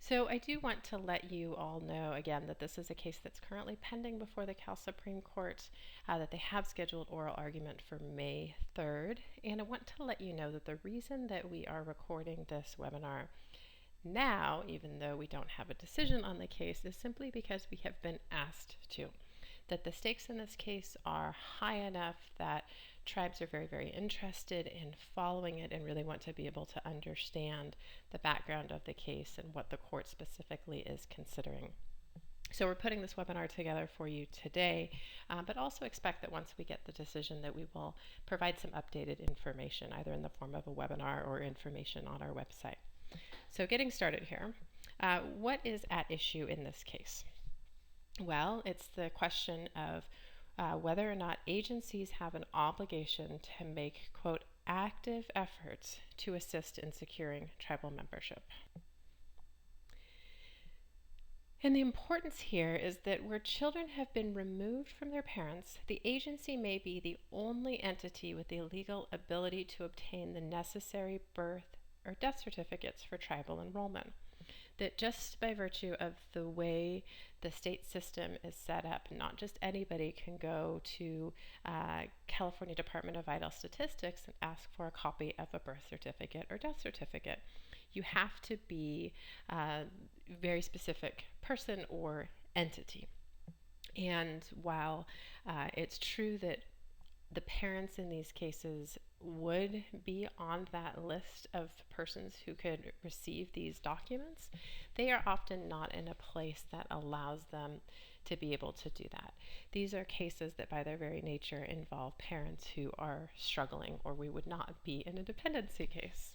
So I do want to let you all know again that this is a case that's currently pending before the Cal Supreme Court, that they have scheduled oral argument for May 3rd. And I want to let you know that the reason that we are recording this webinar now, even though we don't have a decision on the case, is simply because we have been asked to. That the stakes in this case are high enough that tribes are very, very interested in following it and really want to be able to understand the background of the case and what the court specifically is considering. So we're putting this webinar together for you today, but also expect that once we get the decision that we will provide some updated information, either in the form of a webinar or information on our website. So getting started here, what is at issue in this case? Well, it's the question of whether or not agencies have an obligation to make, quote, active efforts to assist in securing tribal membership. And the importance here is that where children have been removed from their parents, the agency may be the only entity with the legal ability to obtain the necessary birth or death certificates for tribal enrollment. That just by virtue of the way the state system is set up, not just anybody can go to California Department of Vital Statistics and ask for a copy of a birth certificate or death certificate. You have to be a very specific person or entity. And while it's true that the parents in these cases would be on that list of persons who could receive these documents, they are often not in a place that allows them to be able to do that. These are cases that by their very nature involve parents who are struggling, or we would not be in a dependency case.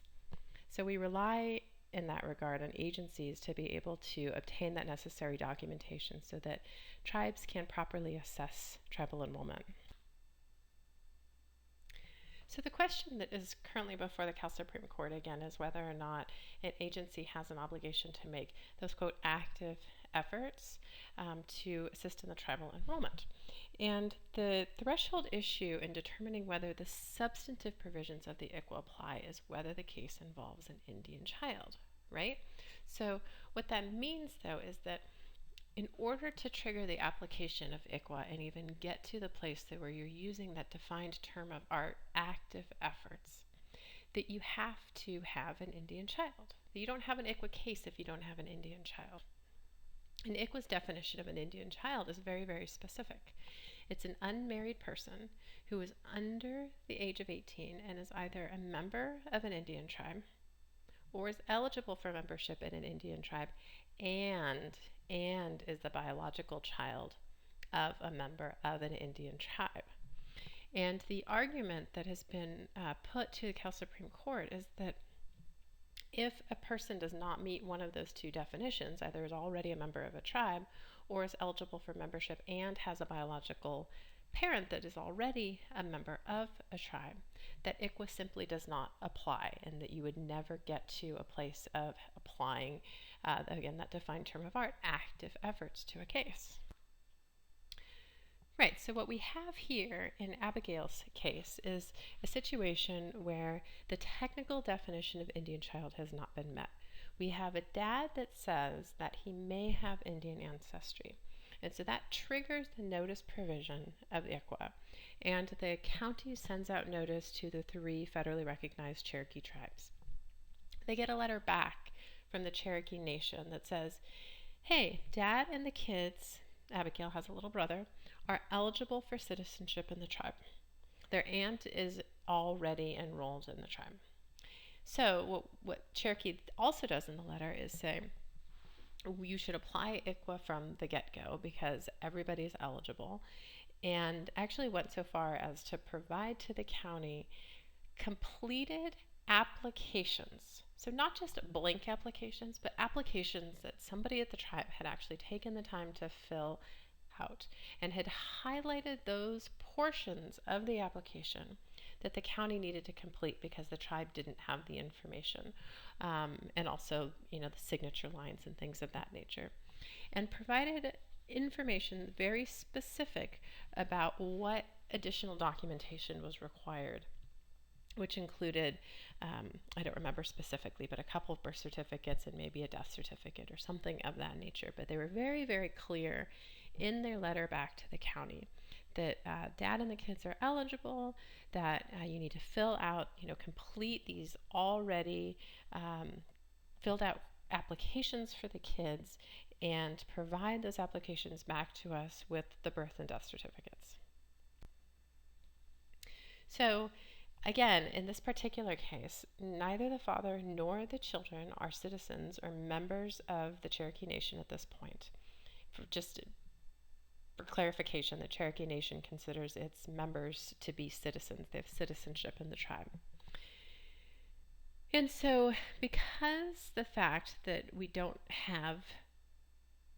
So we rely in that regard on agencies to be able to obtain that necessary documentation so that tribes can properly assess tribal enrollment. So the question that is currently before the Cal Supreme Court again is whether or not an agency has an obligation to make those, quote, active efforts to assist in the tribal enrollment. And the threshold issue in determining whether the substantive provisions of the ICWA apply is whether the case involves an Indian child, right? So what that means, though, is that in order to trigger the application of ICWA and even get to the place that where you're using that defined term of art, active efforts, that you have to have an Indian child. That you don't have an ICWA case if you don't have an Indian child. And ICWA's definition of an Indian child is very, very specific. It's an unmarried person who is under the age of 18 and is either a member of an Indian tribe or is eligible for membership in an Indian tribe and is the biological child of a member of an Indian tribe. And the argument that has been put to the Cal Supreme Court is that if a person does not meet one of those two definitions, either is already a member of a tribe or is eligible for membership and has a biological parent that is already a member of a tribe, that ICWA simply does not apply and that you would never get to a place of applying, again, that defined term of art, active efforts to a case. Right, so what we have here in Abigail's case is a situation where the technical definition of Indian child has not been met. We have a dad that says that he may have Indian ancestry. And so that triggers the notice provision of ICWA. And the county sends out notice to the 3 federally recognized Cherokee tribes. They get a letter back from the Cherokee Nation that says, hey, Dad and the kids, Abigail has a little brother, are eligible for citizenship in the tribe. Their aunt is already enrolled in the tribe. So what Cherokee also does in the letter is say, you should apply ICWA from the get-go because everybody's eligible, and actually went so far as to provide to the county completed applications. So not just blank applications, but applications that somebody at the tribe had actually taken the time to fill out and had highlighted those portions of the application that the county needed to complete because the tribe didn't have the information, and also, the signature lines and things of that nature, and provided information very specific about what additional documentation was required which included, I don't remember specifically, but a couple of birth certificates and maybe a death certificate or something of that nature. But they were very, very clear in their letter back to the county that dad and the kids are eligible, that you need to fill out, complete these already filled out applications for the kids and provide those applications back to us with the birth and death certificates. So again, in this particular case, neither the father nor the children are citizens or members of the Cherokee Nation at this point. For clarification, the Cherokee Nation considers its members to be citizens. They have citizenship in the tribe. And so, because the fact that we don't have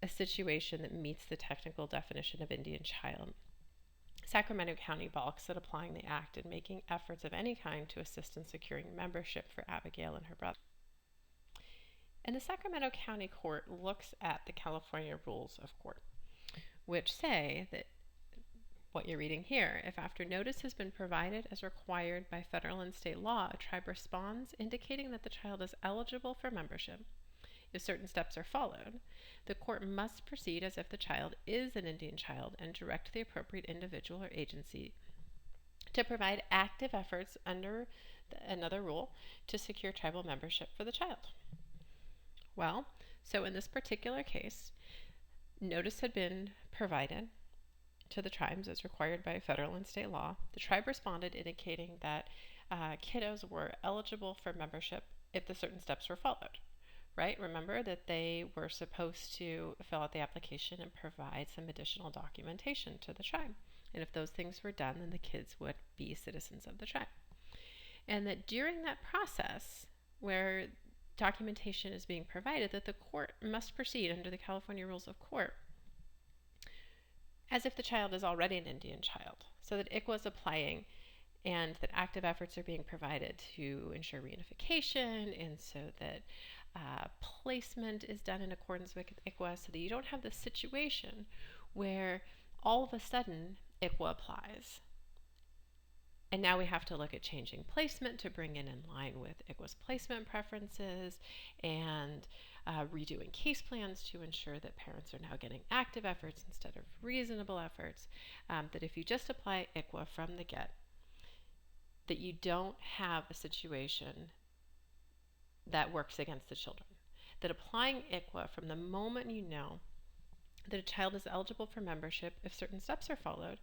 a situation that meets the technical definition of Indian child, Sacramento County balks at applying the act and making efforts of any kind to assist in securing membership for Abigail and her brother. And the Sacramento County Court looks at the California Rules of Court, which say that what you're reading here, if after notice has been provided as required by federal and state law, a tribe responds indicating that the child is eligible for membership, if certain steps are followed, the court must proceed as if the child is an Indian child and direct the appropriate individual or agency to provide active efforts under another rule to secure tribal membership for the child. Well, so in this particular case, notice had been provided to the tribes as required by federal and state law. The tribe responded indicating that kiddos were eligible for membership if the certain steps were followed. Right? Remember that they were supposed to fill out the application and provide some additional documentation to the tribe. And if those things were done, then the kids would be citizens of the tribe. And that during that process, where documentation is being provided, that the court must proceed under the California Rules of Court as if the child is already an Indian child, so that ICWA is applying and that active efforts are being provided to ensure reunification, and so that placement is done in accordance with ICWA, so that you don't have the situation where all of a sudden ICWA applies. And now we have to look at changing placement to bring it in line with ICWA's placement preferences and redoing case plans to ensure that parents are now getting active efforts instead of reasonable efforts. That if you just apply ICWA from the get, that you don't have a situation that works against the children. That applying ICWA from the moment you know that a child is eligible for membership, if certain steps are followed,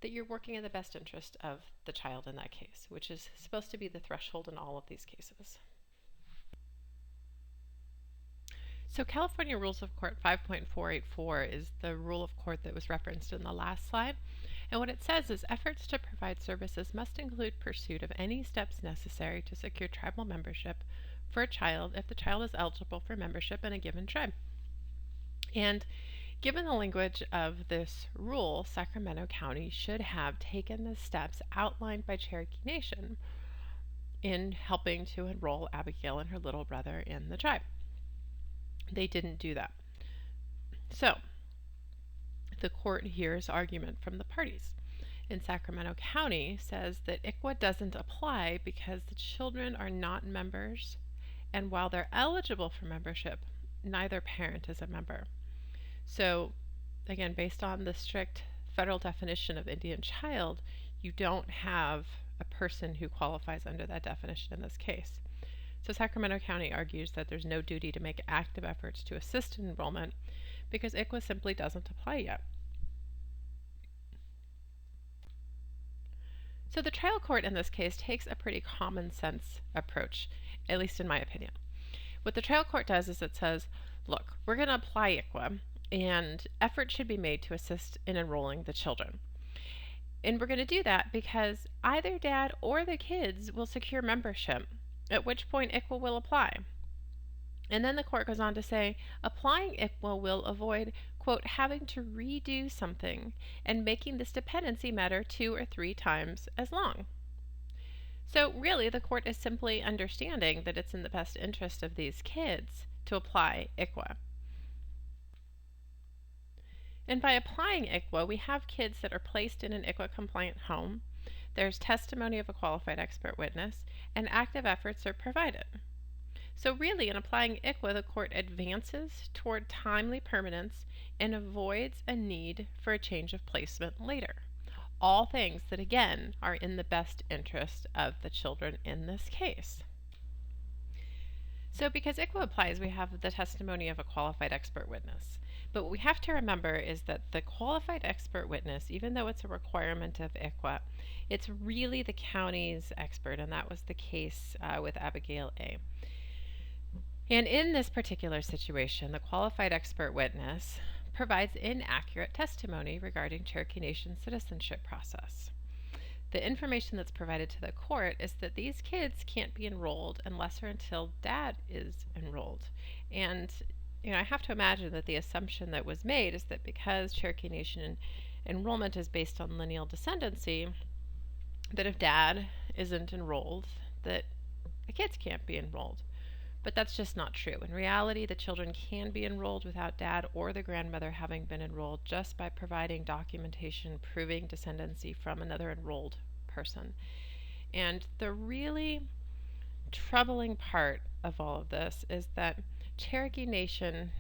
that you're working in the best interest of the child in that case, which is supposed to be the threshold in all of these cases. So California Rules of Court 5.484 is the rule of court that was referenced in the last slide. And what it says is efforts to provide services must include pursuit of any steps necessary to secure tribal membership for a child if the child is eligible for membership in a given tribe. And given the language of this rule, Sacramento County should have taken the steps outlined by Cherokee Nation in helping to enroll Abigail and her little brother in the tribe. They didn't do that. So, the court hears argument from the parties. And Sacramento County says that ICWA doesn't apply because the children are not members, and while they're eligible for membership, neither parent is a member. So, again, based on the strict federal definition of Indian child, you don't have a person who qualifies under that definition in this case. So Sacramento County argues that there's no duty to make active efforts to assist in enrollment because ICWA simply doesn't apply yet. So the trial court in this case takes a pretty common sense approach, at least in my opinion. What the trial court does is it says, look, we're going to apply ICWA, and effort should be made to assist in enrolling the children. And we're going to do that because either dad or the kids will secure membership, at which point ICWA will apply. And then the court goes on to say, applying ICWA will avoid, quote, having to redo something and making this dependency matter 2 or 3 times as long. So really, the court is simply understanding that it's in the best interest of these kids to apply ICWA. And by applying ICWA, we have kids that are placed in an ICWA-compliant home. there's testimony of a qualified expert witness, and active efforts are provided. So really, in applying ICWA, the court advances toward timely permanence and avoids a need for a change of placement later. All things that, again, are in the best interest of the children in this case. So because ICWA applies, we have the testimony of a qualified expert witness. But what we have to remember is that the qualified expert witness, even though it's a requirement of ICWA, it's really the county's expert, and that was the case with Abigail A. And in this particular situation, the qualified expert witness provides inaccurate testimony regarding Cherokee Nation's citizenship process. The information that's provided to the court is that these kids can't be enrolled unless or until dad is enrolled. And I have to imagine that the assumption that was made is that because Cherokee Nation enrollment is based on lineal descendancy, that if dad isn't enrolled, that the kids can't be enrolled. But that's just not true. In reality, the children can be enrolled without dad or the grandmother having been enrolled just by providing documentation proving descendancy from another enrolled person. And the really troubling part of all of this is that Cherokee Nation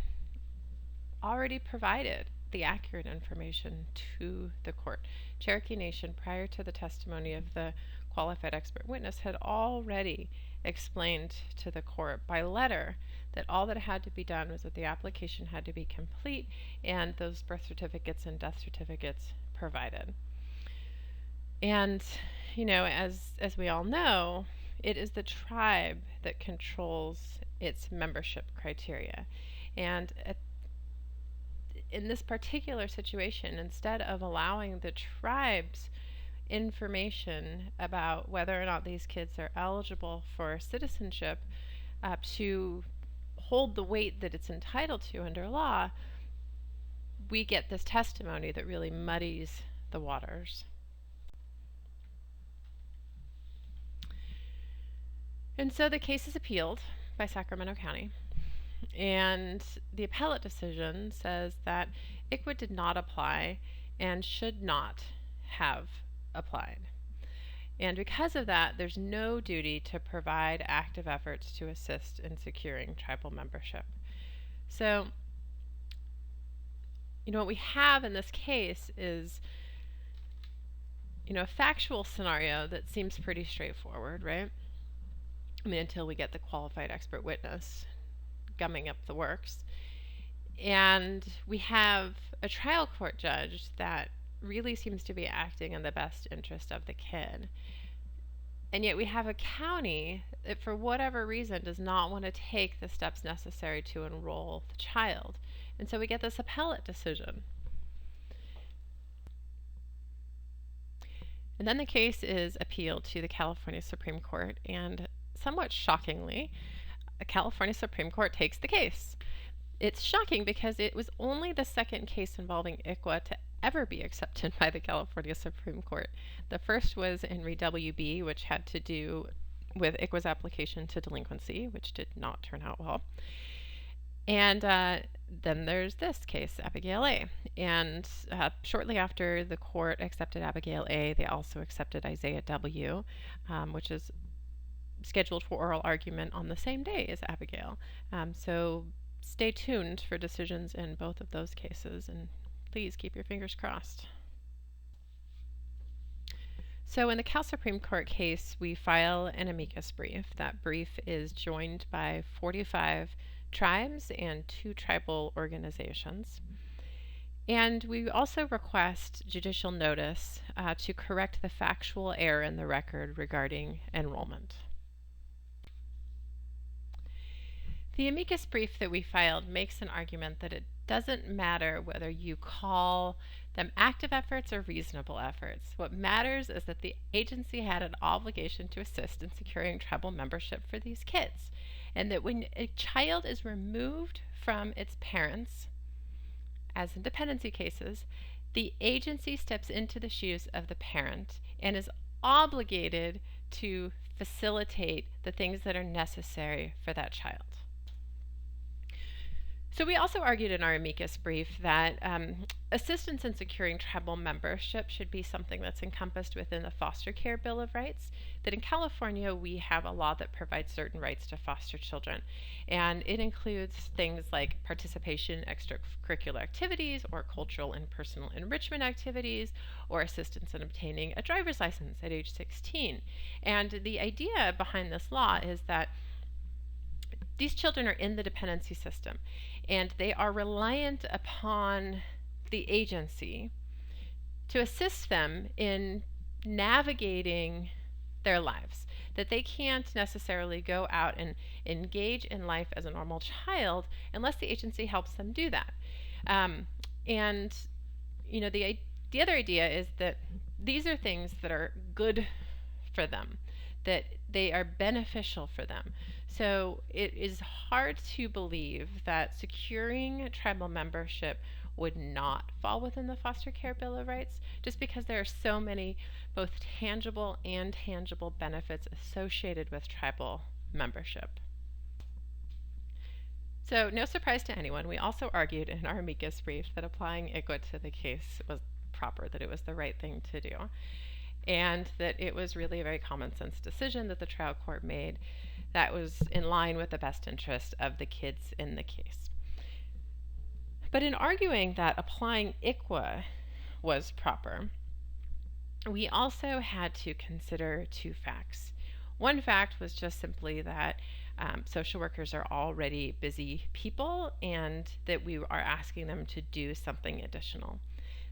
already provided the accurate information to the court. Cherokee Nation, prior to the testimony of the qualified expert witness, had already explained to the court by letter that all that had to be done was that the application had to be complete and those birth certificates and death certificates provided. And, as we all know, it is the tribe that controls its membership criteria. And in this particular situation, instead of allowing the tribe's information about whether or not these kids are eligible for citizenship to hold the weight that it's entitled to under law, we get this testimony that really muddies the waters. And so the case is appealed by Sacramento County, and the appellate decision says that ICWA did not apply and should not have applied. And because of that, there's no duty to provide active efforts to assist in securing tribal membership. So, what we have in this case is, a factual scenario that seems pretty straightforward, right? Until we get the qualified expert witness gumming up the works. And we have a trial court judge that really seems to be acting in the best interest of the kid. And yet we have a county that, for whatever reason, does not want to take the steps necessary to enroll the child. And so we get this appellate decision. And then the case is appealed to the California Supreme Court, and somewhat shockingly, the California Supreme Court takes the case. It's shocking because it was only the second case involving ICWA to ever be accepted by the California Supreme Court. The first was in Re WB, which had to do with ICWA's application to delinquency, which did not turn out well. And then there's this case, Abigail A. And shortly after the court accepted Abigail A, they also accepted Isaiah W., which is scheduled for oral argument on the same day as Abigail. So stay tuned for decisions in both of those cases, and please keep your fingers crossed. So in the Cal Supreme Court case, we file an amicus brief. That brief is joined by 45 tribes and 2 tribal organizations. And we also request judicial notice to correct the factual error in the record regarding enrollment. The amicus brief that we filed makes an argument that it doesn't matter whether you call them active efforts or reasonable efforts. What matters is that the agency had an obligation to assist in securing tribal membership for these kids, and that when a child is removed from its parents, as in dependency cases, the agency steps into the shoes of the parent and is obligated to facilitate the things that are necessary for that child. So we also argued in our amicus brief that assistance in securing tribal membership should be something that's encompassed within the Foster Care Bill of Rights. That in California we have a law that provides certain rights to foster children, and it includes things like participation in extracurricular activities or cultural and personal enrichment activities, or assistance in obtaining a driver's license at age 16. And the idea behind this law is that these children are in the dependency system and they are reliant upon the agency to assist them in navigating their lives, that they can't necessarily go out and engage in life as a normal child unless the agency helps them do that. And the other idea is that these are things that are good for them, that they are beneficial for them. So it is hard to believe that securing tribal membership would not fall within the Foster Care Bill of Rights, just because there are so many both tangible and intangible benefits associated with tribal membership. So no surprise to anyone, we also argued in our amicus brief that applying ICWA to the case was proper, that it was the right thing to do, and that it was really a very common sense decision that the trial court made that was in line with the best interest of the kids in the case. But in arguing that applying ICWA was proper, we also had to consider two facts. One fact was just simply that social workers are already busy people and that we are asking them to do something additional.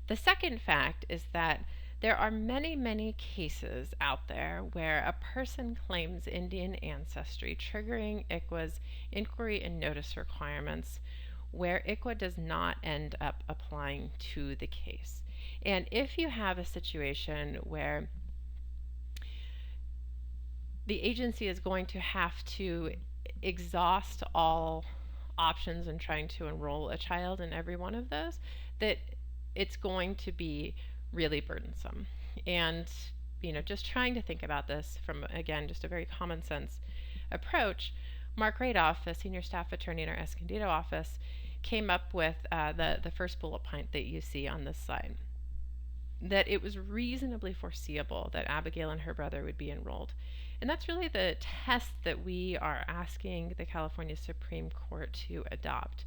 The second fact is that there are many, many cases out there where a person claims Indian ancestry, triggering ICWA's inquiry and notice requirements, where ICWA does not end up applying to the case. And if you have a situation where the agency is going to have to exhaust all options in trying to enroll a child in every one of those, that it's going to be really burdensome. And just trying to think about this from, again, just a very common sense approach, Mark Radoff, a senior staff attorney in our Escondido office, came up with the first bullet point that you see on this slide, that it was reasonably foreseeable that Abigail and her brother would be enrolled. And that's really the test that we are asking the California Supreme Court to adopt,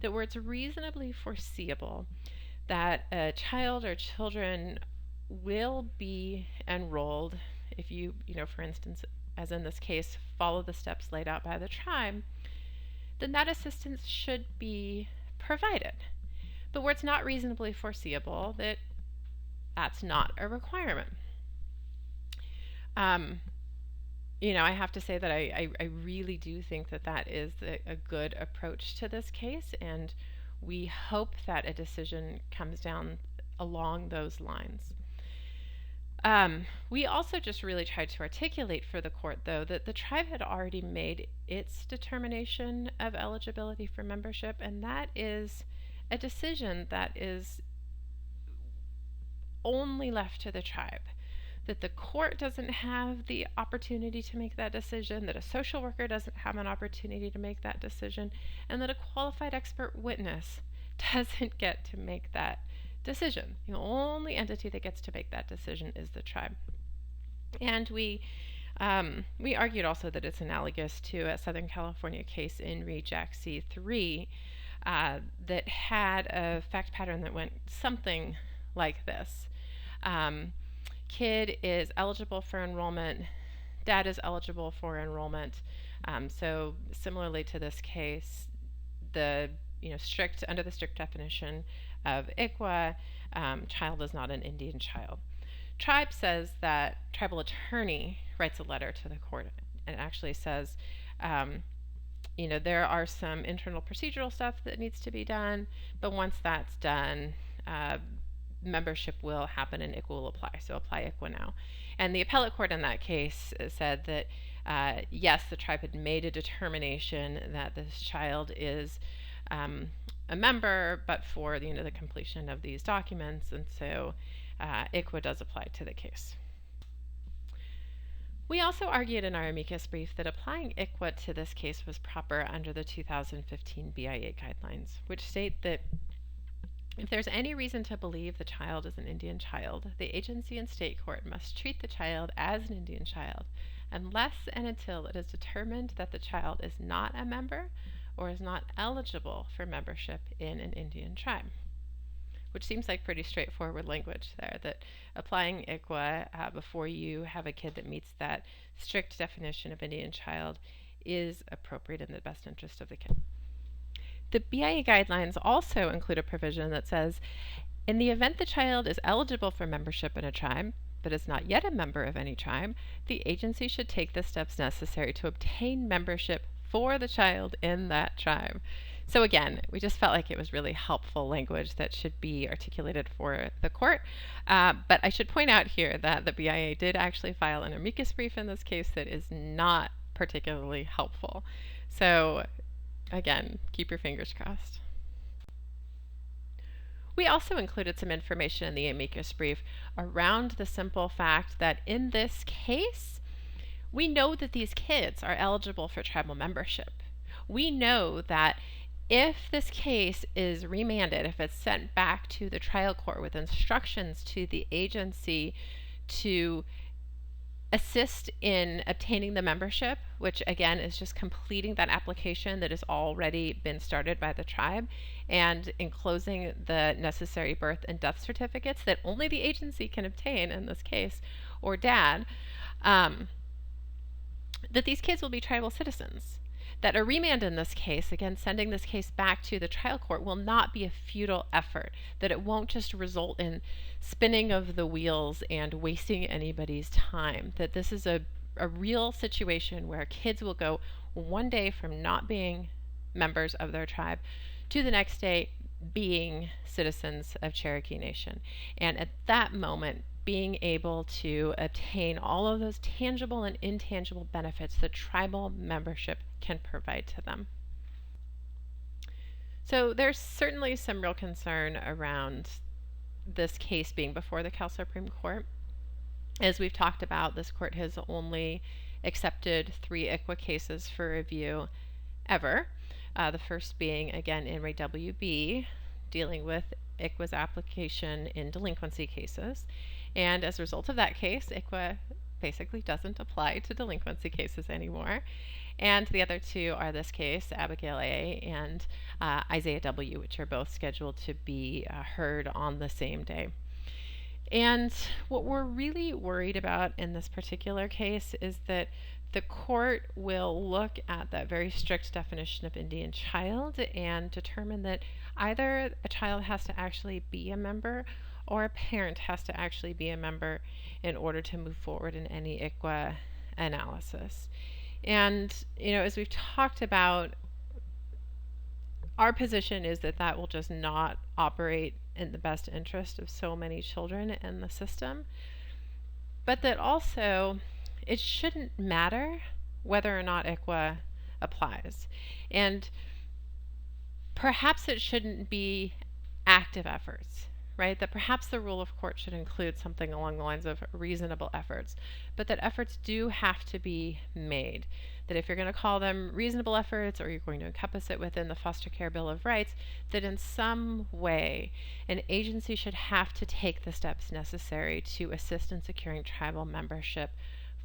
that where it's reasonably foreseeable that a child or children will be enrolled if you, for instance, as in this case, follow the steps laid out by the tribe, then that assistance should be provided. But where it's not reasonably foreseeable, that's not a requirement. I have to say that I really do think that is a good approach to this case, and we hope that a decision comes down along those lines. We also just really tried to articulate for the court, though, that the tribe had already made its determination of eligibility for membership, and that is a decision that is only left to the tribe. That the court doesn't have the opportunity to make that decision, that a social worker doesn't have an opportunity to make that decision, and that a qualified expert witness doesn't get to make that decision. The only entity that gets to make that decision is the tribe. And we argued also that it's analogous to a Southern California case in Re Jack C3 that had a fact pattern that went something like this. Kid is eligible for enrollment, dad is eligible for enrollment. So similarly to this case, under the strict definition of ICWA, child is not an Indian child. Tribe says that tribal attorney writes a letter to the court and actually says, there are some internal procedural stuff that needs to be done, but once that's done, membership will happen and ICWA will apply. So apply ICWA now. And the appellate court in that case said that yes, the tribe had made a determination that this child is a member, but for the completion of these documents, and so ICWA does apply to the case. We also argued in our amicus brief that applying ICWA to this case was proper under the 2015 BIA Guidelines, which state that if there's any reason to believe the child is an Indian child, the agency in state court must treat the child as an Indian child unless and until it is determined that the child is not a member or is not eligible for membership in an Indian tribe. Which seems like pretty straightforward language there, that applying ICWA before you have a kid that meets that strict definition of Indian child is appropriate in the best interest of the kid. The BIA guidelines also include a provision that says, in the event the child is eligible for membership in a tribe, but is not yet a member of any tribe, the agency should take the steps necessary to obtain membership for the child in that tribe. So again, we just felt like it was really helpful language that should be articulated for the court. But I should point out here that the BIA did actually file an amicus brief in this case that is not particularly helpful. So again, keep your fingers crossed. We also included some information in the amicus brief around the simple fact that in this case, we know that these kids are eligible for tribal membership. We know that if this case is remanded, if it's sent back to the trial court with instructions to the agency to assist in obtaining the membership, which again is just completing that application that has already been started by the tribe, and enclosing the necessary birth and death certificates that only the agency can obtain in this case, or dad, that these kids will be tribal citizens. That a remand in this case, again sending this case back to the trial court, will not be a futile effort, that it won't just result in spinning of the wheels and wasting anybody's time, that this is a real situation where kids will go one day from not being members of their tribe to the next day being citizens of Cherokee Nation. And at that moment, being able to obtain all of those tangible and intangible benefits that tribal membership can provide to them. So there's certainly some real concern around this case being before the Cal Supreme Court. As we've talked about, this court has only accepted 3 ICWA cases for review ever. The first being, again, in Re WB, dealing with ICWA's application in delinquency cases. And as a result of that case, ICWA basically doesn't apply to delinquency cases anymore. And the other 2 are this case, Abigail A. and Isaiah W., which are both scheduled to be heard on the same day. And what we're really worried about in this particular case is that the court will look at that very strict definition of Indian child and determine that either a child has to actually be a member or a parent has to actually be a member in order to move forward in any ICWA analysis. And, as we've talked about, our position is that that will just not operate in the best interest of so many children in the system, but that also it shouldn't matter whether or not ICWA applies. And perhaps it shouldn't be active efforts, right? That perhaps the rule of court should include something along the lines of reasonable efforts, but that efforts do have to be made. That if you're going to call them reasonable efforts, or you're going to encompass it within the Foster Care Bill of Rights, that in some way an agency should have to take the steps necessary to assist in securing tribal membership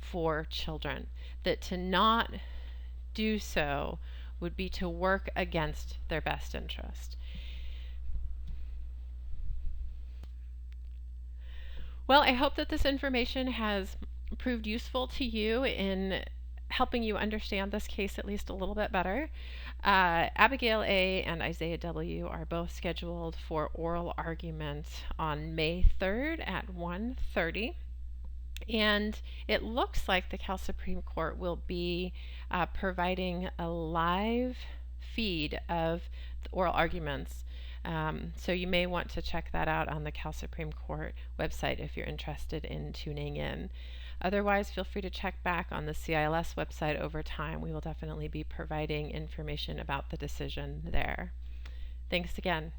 for children. That to not do so would be to work against their best interest. Well, I hope that this information has proved useful to you in helping you understand this case at least a little bit better. Abigail A. and Isaiah W. are both scheduled for oral argument on May 3rd at 1:30. And it looks like the Cal Supreme Court will be providing a live feed of the oral arguments. So you may want to check that out on the Cal Supreme Court website if you're interested in tuning in. Otherwise, feel free to check back on the CILS website over time. We will definitely be providing information about the decision there. Thanks again.